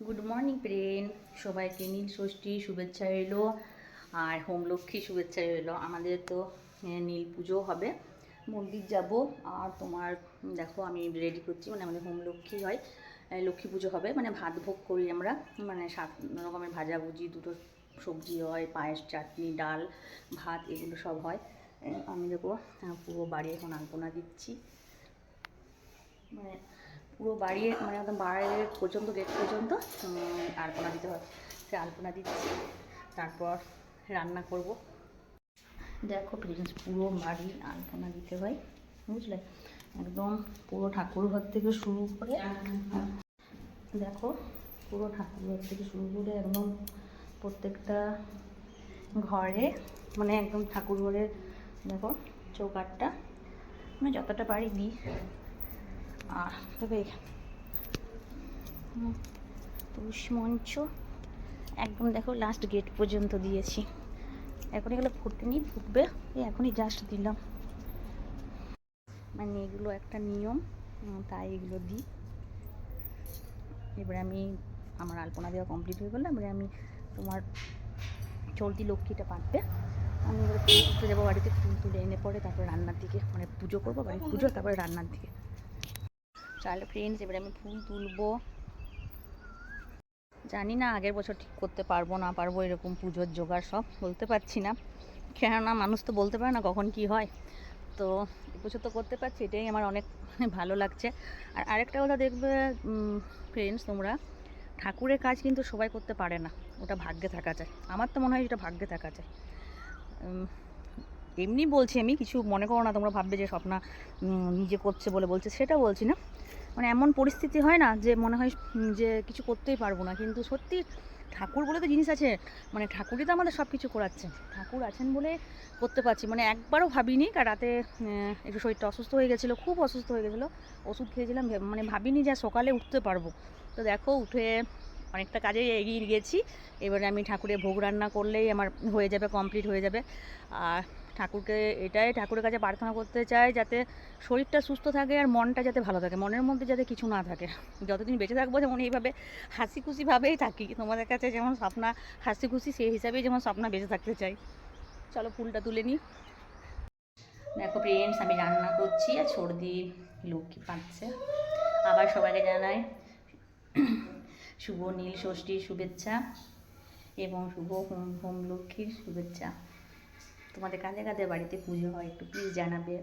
Good morning friend, সবাইকে নীল ষষ্ঠী শুভেচ্ছা রইলো আর হোম লক্ষ্মী শুভেচ্ছা রইলো। আমাদের তো নীল পুজো হবে, মন্দির যাব। আর তোমার দেখো আমি রেডি করছি, মানে আমাদের হোম লক্ষ্মী হয়, লক্ষ্মী পুজো হবে, মানে ভাত ভোগ করি আমরা, মানে 7 রকমের ভাজাভুজি, 2টো সবজি হয়, পায়েস, চাটনি, ডাল, ভাত, এগুলো সব হয়। আমি দেখো পুরো বাড়ি এখন আলপনা দিচ্ছি, মানে পুরো বাড়ি, মানে একদম বাইরের পর্যন্ত, গেট পর্যন্ত আলপনা দিতে হয়। সে আলপনা দিচ্ছি, তারপর রান্না করব। দেখো প্লিজ, পুরো বাড়ি আলপনা দিতে হয়, বুঝলে, একদম পুরো ঠাকুরঘর থেকে শুরু করে, দেখো পুরো ঠাকুরঘর থেকে শুরু করে একদম প্রত্যেকটা ঘরে, মানে একদম ঠাকুরঘরের দেখো চৌকাঠটা, মানে যতটা পারি দিই। আর তবে তুলসী মঞ্চ একদম দেখো লাস্ট গেট পর্যন্ত দিয়েছি। এখন এগুলো ফুটেনি, ফুটবে, এখনই জাস্ট দিলাম, মানে এগুলো একটা নিয়ম, তাই এগুলো দিই। এবারে আমি আমার আলপনা দেওয়া কমপ্লিট হয়ে গেলো। এবারে আমি তোমার চলতি লক্ষ্মীটা পাতবে, আমি এবারে ফুল তুলতে যাবো বাড়িতে, ফুল তুলে এনে পরে তারপরে রান্নার দিকে, মানে পুজো করবো, বাড়ির পুজো, তারপরে রান্নার দিকে। তাহলে ফ্রেন্ডস, এবারে আমি ফুল তুলবো। জানি না আগের বছর ঠিক করতে পারবো না পারবো, এরকম পুজোর জোগাড় সব বলতে পারছি না, কেননা মানুষ তো বলতে পারে না কখন কি হয়। তো এবছর তো করতে পারছি, এটাই আমার অনেক ভালো লাগছে। আর আরেকটা কথা দেখবে ফ্রেন্ডস, তোমরা ঠাকুরের কাজ কিন্তু সবাই করতে পারে না, ওটা ভাগ্যে থাকা চাই। আমার তো মনে হয় এটা ভাগ্যে থাকা চাই। এমনি বলছি, আমি কিছু মনে করো না, তোমরা ভাববে যে স্বপ্না নিজে করছে বলে বলছে, সেটা বলছি না। মানে এমন পরিস্থিতি হয় না যে মনে হয় যে কিছু করতেই পারবো না, কিন্তু সত্যি ঠাকুর বলে তো জিনিস আছে, মানে ঠাকুরই তো আমাদের সব কিছু করাচ্ছে, ঠাকুর আছেন বলে করতে পারছি। মানে একবারও ভাবিনি, কার রাতে একটু শরীরটা অসুস্থ হয়ে গেছিলো, খুব অসুস্থ হয়ে গেছিলো, ওষুধ খেয়েছিলাম, মানে ভাবিনি যে সকালে উঠতে পারবো। তো দেখো উঠে অনেকটা কাজে এগিয়ে গেছি। এবারে আমি ঠাকুরের ভোগ রান্না করলেই আমার হয়ে যাবে, কমপ্লিট হয়ে যাবে। আর ঠাকুরকে এটাই ঠাকুরের কাছে প্রার্থনা করতে চাই, যাতে শরীরটা সুস্থ থাকে আর মনটা যাতে ভালো থাকে, মনের মধ্যে যাতে কিছু না থাকে। যতদিন বেঁচে থাকবো যেমন এইভাবে হাসি খুশিভাবেই থাকি, তোমাদের কাছে যেমন স্বপ্না হাসি খুশি, সেই হিসাবেই যেমন স্বপ্না বেঁচে থাকতে চাই। চলো ফুলটা তুলে নিই। দেখো ফ্রেন্ডস, আমি রান্না করছি আর সর্দি লক্ষ্মী পাচ্ছে। আবার সবাইকে জানাই শুভ নীল ষষ্ঠীর শুভেচ্ছা এবং শুভ হোম লক্ষ্মীর শুভেচ্ছা। তোমাদের কাঁধে কাঁধে বাড়িতে পুজো হয়, একটু প্লিজ জানাবে।